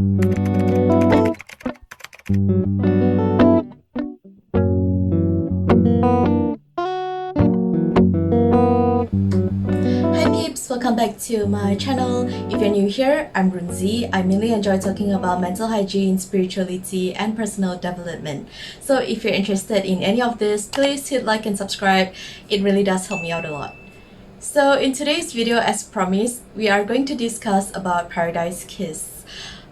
Hi peeps, welcome back to my channel. If you're new here, I'm Runzi. I mainly enjoy talking about mental hygiene, spirituality, and personal development. So if you're interested in any of this, please hit like and subscribe. It really does help me out a lot. So in today's video, as promised, we are going to discuss about Paradise Kiss.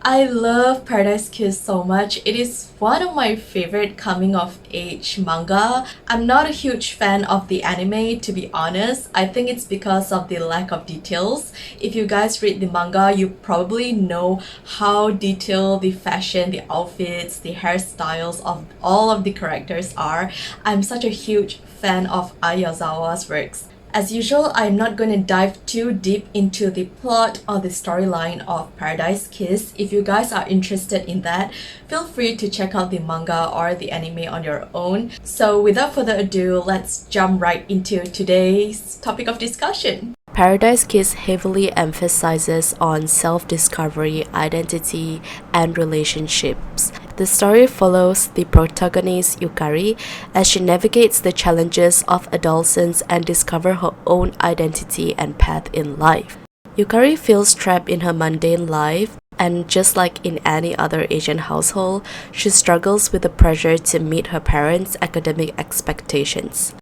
I love Paradise Kiss so much. It is one of my favorite coming of age manga. I'm not a huge fan of the anime, to be honest. I think it's because of the lack of details. If you guys read the manga, you probably know how detailed the fashion, the outfits, the hairstyles of all of the characters are. I'm such a huge fan of Ayazawa's works. As usual, I'm not going to dive too deep into the plot or the storyline of Paradise Kiss. If you guys are interested in that, feel free to check out the manga or the anime on your own. So without further ado, let's jump right into today's topic of discussion. Paradise Kiss heavily emphasizes on self-discovery, identity, and relationships. The story follows the protagonist Yukari as she navigates the challenges of adolescence and discover her own identity and path in life. Yukari feels trapped in her mundane life, and just like in any other Asian household, she struggles with the pressure to meet her parents' academic expectations.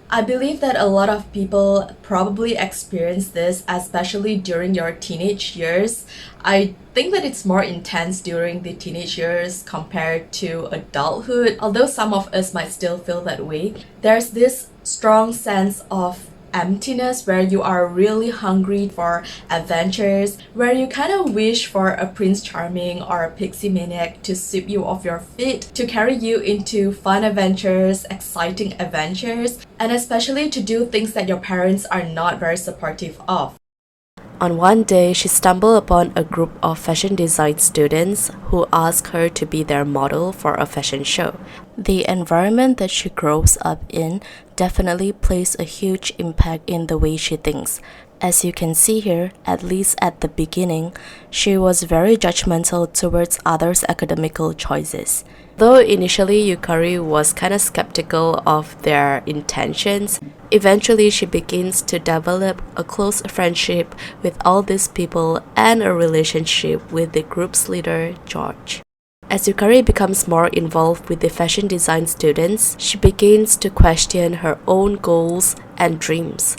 I believe that a lot of people probably experience this, especially during your teenage years. I think that it's more intense during the teenage years compared to adulthood. Although some of us might still feel that way, there's this strong sense of emptiness where you are really hungry for adventures, where you kind of wish for a Prince Charming or a Pixie Maniac to sweep you off your feet, to carry you into fun adventures, exciting adventures, and especially to do things that your parents are not very supportive of. On one day, she stumbled upon a group of fashion design students who asked her to be their model for a fashion show. The environment that she grows up in definitely plays a huge impact in the way she thinks. As you can see here, at least at the beginning, she was very judgmental towards others' academical choices. Though initially Yukari was kinda skeptical of their intentions, eventually she begins to develop a close friendship with all these people and a relationship with the group's leader, George. As Yukari becomes more involved with the fashion design students, she begins to question her own goals and dreams.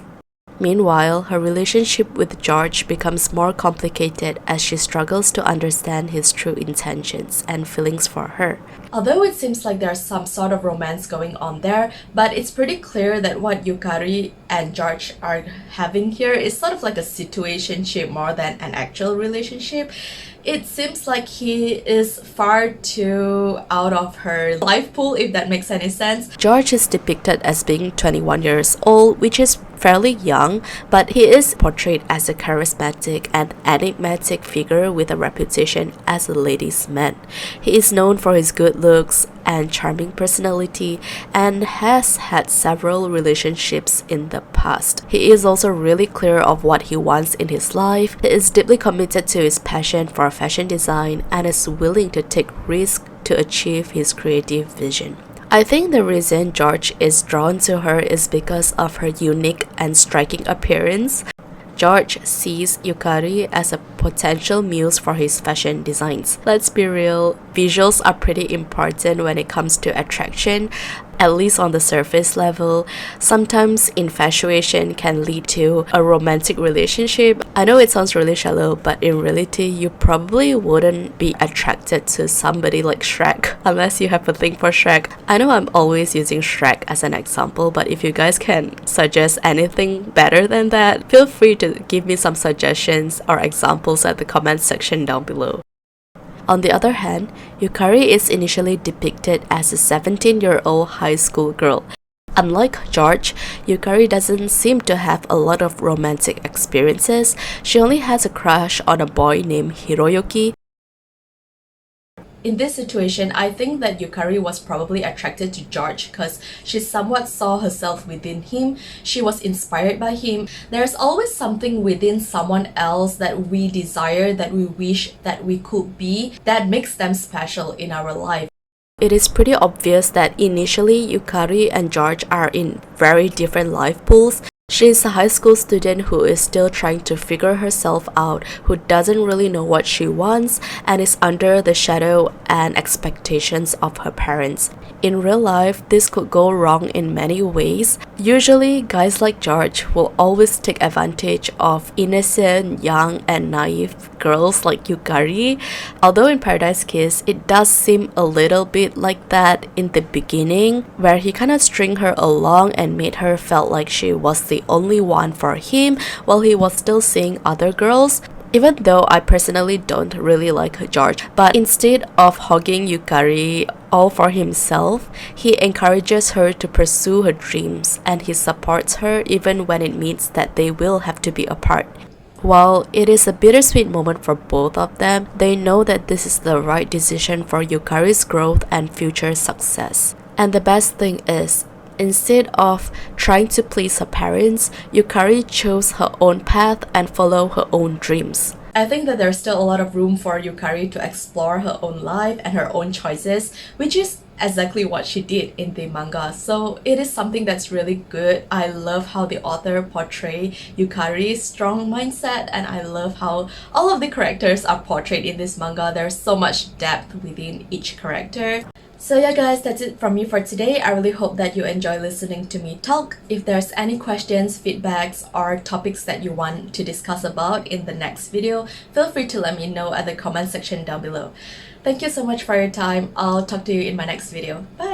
Meanwhile, her relationship with George becomes more complicated as she struggles to understand his true intentions and feelings for her. Although it seems like there's some sort of romance going on there, but it's pretty clear that what Yukari and George are having here is sort of like a situationship more than an actual relationship. It seems like he is far too out of her life pool, if that makes any sense. George is depicted as being 21 years old, which is fairly young, but he is portrayed as a charismatic and enigmatic figure with a reputation as a ladies' man. He is known for his good looks and charming personality and has had several relationships in the past. He is also really clear of what he wants in his life. He is deeply committed to his passion for fashion design and is willing to take risks to achieve his creative vision. I think the reason George is drawn to her is because of her unique and striking appearance. George sees Yukari as a potential muse for his fashion designs. Let's be real, visuals are pretty important when it comes to attraction, at least on the surface level. Sometimes infatuation can lead to a romantic relationship. I know it sounds really shallow, but in reality, you probably wouldn't be attracted to somebody like Shrek unless you have a thing for Shrek. I know I'm always using Shrek as an example, but if you guys can suggest anything better than that, feel free to give me some suggestions or examples at the comment section down below. On the other hand, Yukari is initially depicted as a 17-year-old high school girl. Unlike George, Yukari doesn't seem to have a lot of romantic experiences. She only has a crush on a boy named Hiroyuki. in this situation, I think that Yukari was probably attracted to George because she somewhat saw herself within him. She was inspired by him. There's always something within someone else that we desire, that we wish that we could be, that makes them special in our life. It is pretty obvious that initially Yukari and George are in very different life pools. She is a high school student who is still trying to figure herself out, who doesn't really know what she wants, and is under the shadow and expectations of her parents. In real life, this could go wrong in many ways. Usually, guys like George will always take advantage of innocent, young, and naive girls like Yukari. Although in Paradise Kiss, it does seem a little bit like that in the beginning, where he kind of stringed her along and made her felt like she was the only one for him while he was still seeing other girls. Even though I personally don't really like George, but instead of hogging Yukari all for himself, he encourages her to pursue her dreams, and he supports her even when it means that they will have to be apart. While it is a bittersweet moment for both of them, they know that this is the right decision for Yukari's growth and future success. And the best thing is, instead of trying to please her parents, Yukari chose her own path and follow her own dreams. I think that there's still a lot of room for Yukari to explore her own life and her own choices, which is exactly what she did in the manga. So it is something that's really good. I love how the author portray Yukari's strong mindset, and I love how all of the characters are portrayed in this manga. There's so much depth within each character. So yeah guys, that's it from me for today. I really hope that you enjoy listening to me talk. If there's any questions, feedbacks, or topics that you want to discuss about in the next video, feel free to let me know at the comment section down below. Thank you so much for your time. I'll talk to you in my next video. Bye!